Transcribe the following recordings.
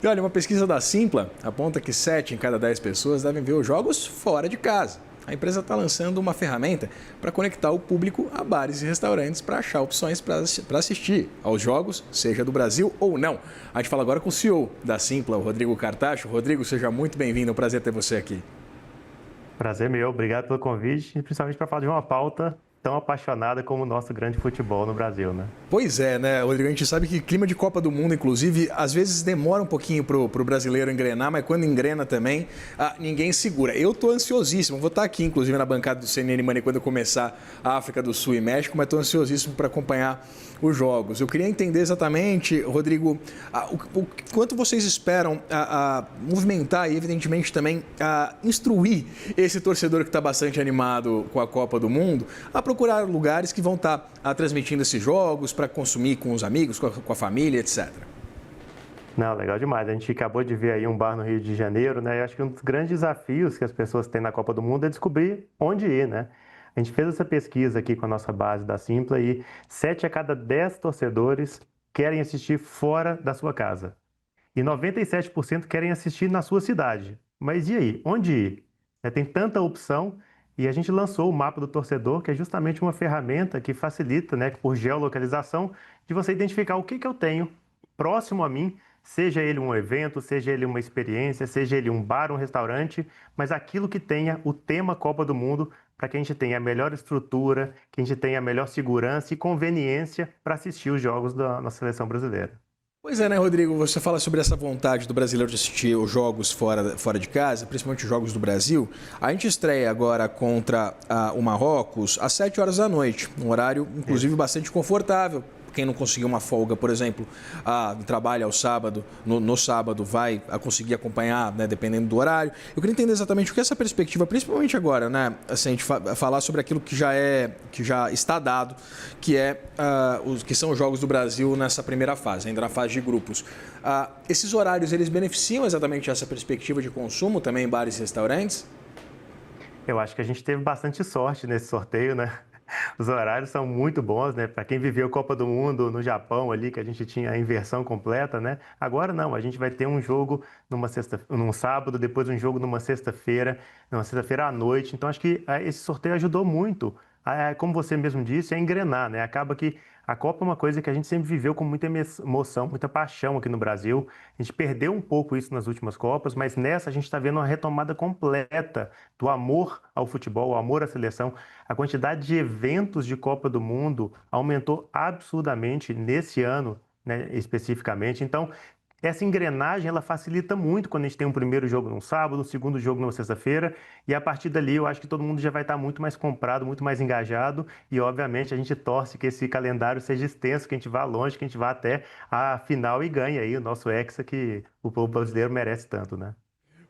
E olha, uma pesquisa da Simpla aponta que 7 em cada 10 pessoas devem ver os jogos fora de casa. A empresa está lançando uma ferramenta para conectar o público a bares e restaurantes para achar opções para assistir aos jogos, seja do Brasil ou não. A gente fala agora com o CEO da Simpla, o Rodrigo Cartacho. Rodrigo, seja muito bem-vindo, é um prazer ter você aqui. Prazer meu, obrigado pelo convite, e principalmente para falar de uma pauta tão apaixonada como o nosso grande futebol no Brasil, né? Pois é, né, Rodrigo? A gente sabe que clima de Copa do Mundo, inclusive, às vezes demora um pouquinho pro brasileiro engrenar, mas quando engrena também, ninguém segura. Eu tô ansiosíssimo, vou estar aqui, inclusive, na bancada do CNN Money quando começar a África do Sul e México, mas tô ansiosíssimo para acompanhar os jogos. Eu queria entender exatamente, Rodrigo, o quanto vocês esperam movimentar e, evidentemente, também instruir esse torcedor que está bastante animado com a Copa do Mundo a procurar lugares que vão estar transmitindo esses jogos para consumir com os amigos, com a família, etc. Não, legal demais. A gente acabou de ver aí um bar no Rio de Janeiro, né? Eu acho que um dos grandes desafios que as pessoas têm na Copa do Mundo é descobrir onde ir, né? A gente fez essa pesquisa aqui com a nossa base da Simpla e 7 a cada 10 torcedores querem assistir fora da sua casa. E 97% querem assistir na sua cidade. Mas e aí? Onde ir? Tem tanta opção e a gente lançou o Mapa do Torcedor, que é justamente uma ferramenta que facilita, né, por geolocalização, de você identificar o que eu tenho próximo a mim, seja ele um evento, seja ele uma experiência, seja ele um bar, um restaurante, mas aquilo que tenha o tema Copa do Mundo, para que a gente tenha a melhor estrutura, que a gente tenha a melhor segurança e conveniência para assistir os jogos da nossa seleção brasileira. Pois é, né, Rodrigo? Você fala sobre essa vontade do brasileiro de assistir os jogos fora de casa, principalmente os jogos do Brasil. A gente estreia agora contra o Marrocos às 7 horas da noite, um horário, inclusive, bastante confortável. Quem não conseguir uma folga, por exemplo, trabalha ao sábado, no sábado vai conseguir acompanhar, né, dependendo do horário. Eu queria entender exatamente o que é essa perspectiva, principalmente agora, né, assim, a gente falar sobre aquilo que já está dado, que são os jogos do Brasil nessa primeira fase, ainda na fase de grupos. Esses horários, eles beneficiam exatamente essa perspectiva de consumo também em bares e restaurantes? Eu acho que a gente teve bastante sorte nesse sorteio, né? Os horários são muito bons, né? Para quem viveu Copa do Mundo no Japão ali, que a gente tinha a inversão completa, né? Agora não, a gente vai ter um jogo num sábado, depois um jogo numa sexta-feira à noite. Então acho que esse sorteio ajudou muito, como você mesmo disse, a engrenar, né? Acaba que a Copa é uma coisa que a gente sempre viveu com muita emoção, muita paixão aqui no Brasil. A gente perdeu um pouco isso nas últimas Copas, mas nessa a gente está vendo uma retomada completa do amor ao futebol, o amor à seleção. A quantidade de eventos de Copa do Mundo aumentou absurdamente nesse ano, né, especificamente. Então, essa engrenagem ela facilita muito quando a gente tem um primeiro jogo num sábado, um segundo jogo numa sexta-feira, e a partir dali eu acho que todo mundo já vai estar muito mais comprado, muito mais engajado, e obviamente a gente torce que esse calendário seja extenso, que a gente vá longe, que a gente vá até a final e ganhe aí o nosso Hexa que o povo brasileiro merece tanto, né?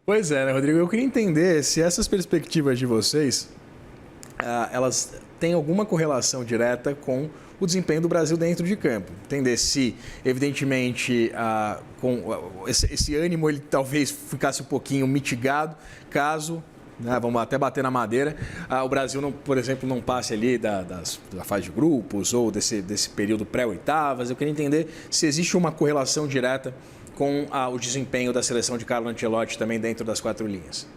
Pois é, né, Rodrigo? Eu queria entender se essas perspectivas de vocês elas têm alguma correlação direta com o desempenho do Brasil dentro de campo. Entender se, evidentemente, com esse ânimo ele talvez ficasse um pouquinho mitigado, caso, né, vamos até bater na madeira, o Brasil, não, por exemplo, não passe ali da fase de grupos ou desse período pré-oitavas. Eu queria entender se existe uma correlação direta com o desempenho da seleção de Carlo Ancelotti também dentro das 4 linhas.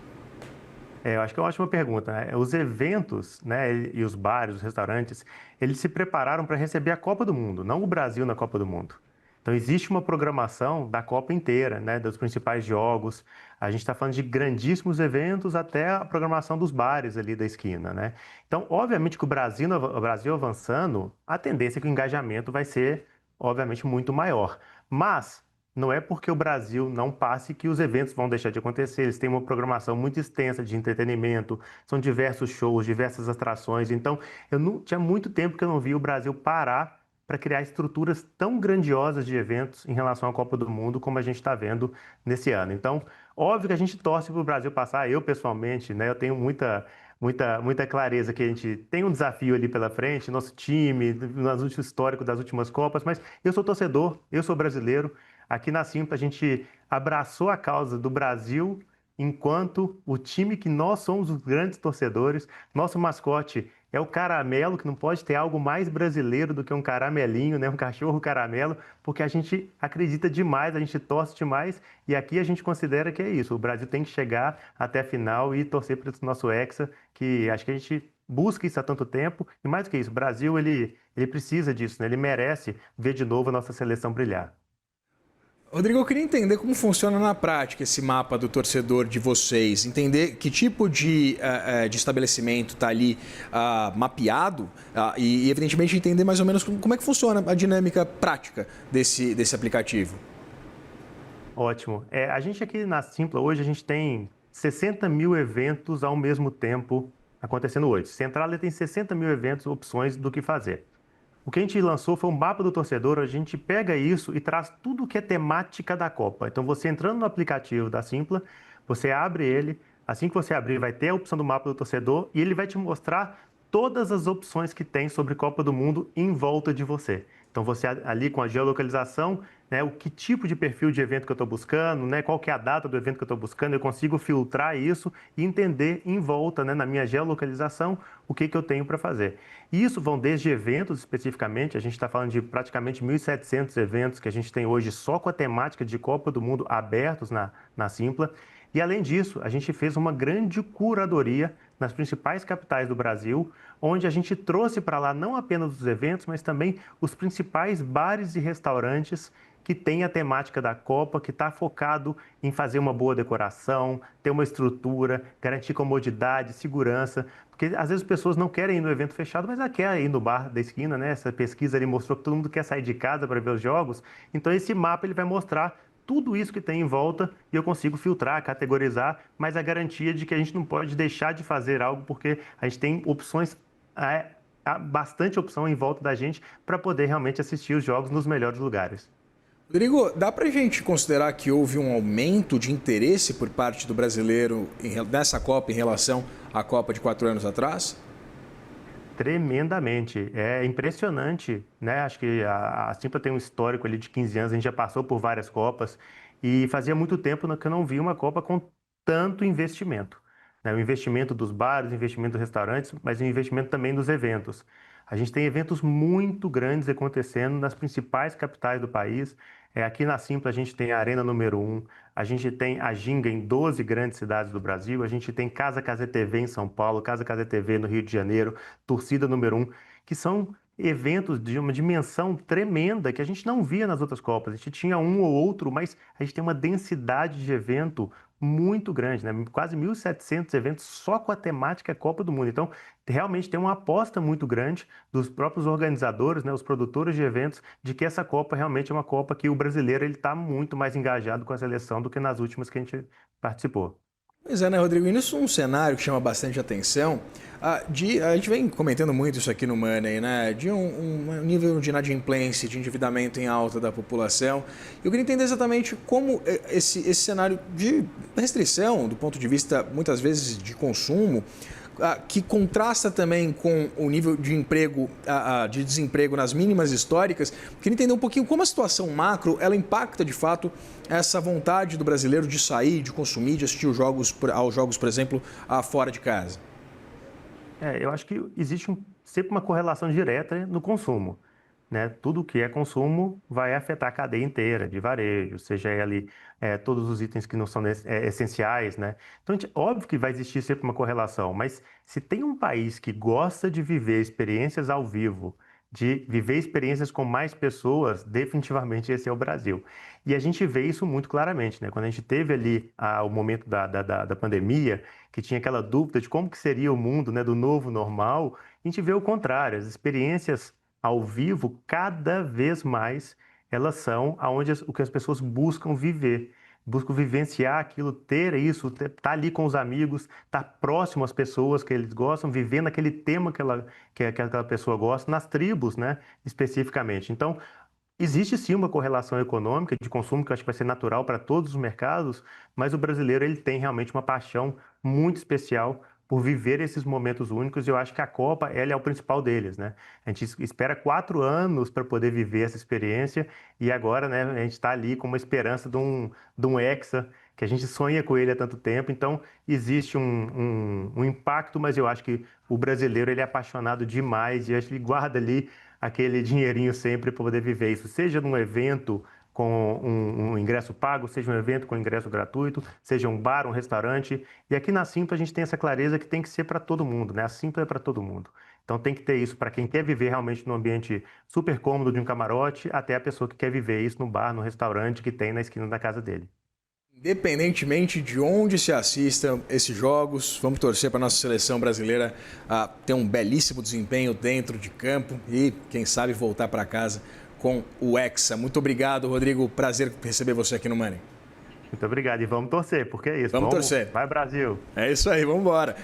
Eu acho que é uma ótima pergunta, né? Os eventos, né, e os bares, os restaurantes, eles se prepararam para receber a Copa do Mundo, não o Brasil na Copa do Mundo. Então, existe uma programação da Copa inteira, né, dos principais jogos. A gente está falando de grandíssimos eventos até a programação dos bares ali da esquina, né? Então, obviamente que o Brasil avançando, a tendência é que o engajamento vai ser, obviamente, muito maior. Mas não é porque o Brasil não passe que os eventos vão deixar de acontecer. Eles têm uma programação muito extensa de entretenimento, são diversos shows, diversas atrações. Então, tinha muito tempo que eu não vi o Brasil parar para criar estruturas tão grandiosas de eventos em relação à Copa do Mundo como a gente está vendo nesse ano. Então, óbvio que a gente torce para o Brasil passar. Eu, pessoalmente, né, eu tenho muita clareza que a gente tem um desafio ali pela frente, nosso time, no histórico das últimas Copas, mas eu sou torcedor, eu sou brasileiro. Aqui na Simpla, a gente abraçou a causa do Brasil enquanto o time que nós somos os grandes torcedores. Nosso mascote é o caramelo, que não pode ter algo mais brasileiro do que um caramelinho, né? Um cachorro caramelo, porque a gente acredita demais, a gente torce demais, e aqui a gente considera que é isso. O Brasil tem que chegar até a final e torcer para esse nosso Hexa, que acho que a gente busca isso há tanto tempo, e mais do que isso, o Brasil, ele precisa disso, né? Ele merece ver de novo a nossa seleção brilhar. Rodrigo, eu queria entender como funciona na prática esse mapa do torcedor de vocês, entender que tipo de estabelecimento está ali mapeado e, evidentemente, entender mais ou menos como é que funciona a dinâmica prática desse aplicativo. Ótimo. A gente aqui na Simpla, hoje, a gente tem 60 mil eventos ao mesmo tempo acontecendo hoje. Central tem 60 mil eventos, opções do que fazer. O que a gente lançou foi um mapa do torcedor, a gente pega isso e traz tudo que é temática da Copa. Então, você entrando no aplicativo da Simpla, você abre ele, assim que você abrir, vai ter a opção do mapa do torcedor e ele vai te mostrar todas as opções que tem sobre Copa do Mundo em volta de você. Então, você ali com a geolocalização, né, o que tipo de perfil de evento que eu estou buscando, né, qual que é a data do evento que eu estou buscando, eu consigo filtrar isso e entender em volta, né, na minha geolocalização, o que eu tenho para fazer. E isso vão desde eventos especificamente, a gente está falando de praticamente 1.700 eventos que a gente tem hoje só com a temática de Copa do Mundo abertos na Simpla. E além disso, a gente fez uma grande curadoria nas principais capitais do Brasil, onde a gente trouxe para lá não apenas os eventos, mas também os principais bares e restaurantes que têm a temática da Copa, que está focado em fazer uma boa decoração, ter uma estrutura, garantir comodidade, segurança, porque às vezes as pessoas não querem ir no evento fechado, mas elas querem ir no bar da esquina, né? Essa pesquisa ali mostrou que todo mundo quer sair de casa para ver os jogos, então esse mapa ele vai mostrar tudo isso que tem em volta e eu consigo filtrar, categorizar, mas a garantia de que a gente não pode deixar de fazer algo porque a gente tem opções, há bastante opção em volta da gente para poder realmente assistir os jogos nos melhores lugares. Rodrigo, dá para a gente considerar que houve um aumento de interesse por parte do brasileiro nessa Copa em relação à Copa de 4 anos atrás? Tremendamente. É impressionante, né? Acho que a Simpla tem um histórico ali de 15 anos, a gente já passou por várias Copas e fazia muito tempo que eu não via uma Copa com tanto investimento, né? O investimento dos bares, o investimento dos restaurantes, mas o investimento também dos eventos. A gente tem eventos muito grandes acontecendo nas principais capitais do país. Aqui na Simpla a gente tem a Arena número 1, a gente tem a Ginga em 12 grandes cidades do Brasil, a gente tem Casa Casé TV em São Paulo, Casa Casé TV no Rio de Janeiro, Torcida número 1, que são eventos de uma dimensão tremenda que a gente não via nas outras Copas. A gente tinha um ou outro, mas a gente tem uma densidade de evento muito grande, né? Quase 1.700 eventos só com a temática Copa do Mundo. Então, realmente tem uma aposta muito grande dos próprios organizadores, né, os produtores de eventos, de que essa Copa realmente é uma Copa que o brasileiro ele está muito mais engajado com a seleção do que nas últimas que a gente participou. Pois é, né, Rodrigo? E isso é um cenário que chama bastante atenção. A gente vem comentando muito isso aqui no Money, né? De um nível de inadimplência, de endividamento em alta da população. Eu queria entender exatamente como esse cenário de restrição, do ponto de vista, muitas vezes, de consumo, que contrasta também com o nível de emprego, de desemprego nas mínimas históricas. Queria entender um pouquinho como a situação macro ela impacta de fato essa vontade do brasileiro de sair, de consumir, de assistir aos jogos, por exemplo, fora de casa. Eu acho que existe sempre uma correlação direta no consumo, né? Tudo que é consumo vai afetar a cadeia inteira de varejo, seja ali todos os itens que não são essenciais, né? Então, óbvio que vai existir sempre uma correlação, mas se tem um país que gosta de viver experiências ao vivo, de viver experiências com mais pessoas, definitivamente esse é o Brasil. E a gente vê isso muito claramente, né? Quando a gente teve ali o momento da pandemia, que tinha aquela dúvida de como que seria o mundo, né, do novo normal, a gente vê o contrário, as experiências ao vivo, cada vez mais, elas são o que as pessoas buscam viver. Buscam vivenciar aquilo, ter isso, estar ali com os amigos, estar próximo às pessoas que eles gostam, vivendo aquele tema que aquela pessoa gosta, nas tribos, né, especificamente. Então, existe sim uma correlação econômica de consumo que eu acho que vai ser natural para todos os mercados, mas o brasileiro ele tem realmente uma paixão muito especial por viver esses momentos únicos e eu acho que a Copa ela é o principal deles, né? A gente espera 4 anos para poder viver essa experiência e agora, né, a gente está ali com uma esperança de um Hexa que a gente sonha com ele há tanto tempo. Então, existe um impacto, mas eu acho que o brasileiro ele é apaixonado demais e acho que ele guarda ali aquele dinheirinho sempre para poder viver isso, seja num evento com um ingresso pago, seja um evento com ingresso gratuito, seja um bar, um restaurante. E aqui na Simpla a gente tem essa clareza que tem que ser para todo mundo, né? A Simpla é para todo mundo. Então tem que ter isso para quem quer viver realmente num ambiente super cômodo de um camarote, até a pessoa que quer viver isso no bar, no restaurante que tem na esquina da casa dele. Independentemente de onde se assistam esses jogos, vamos torcer para a nossa seleção brasileira ter um belíssimo desempenho dentro de campo e, quem sabe, voltar para casa com o Hexa. Muito obrigado, Rodrigo. Prazer receber você aqui no Money. Muito obrigado e vamos torcer, porque é isso. Vamos torcer. Vai, Brasil! É isso aí, vamos embora.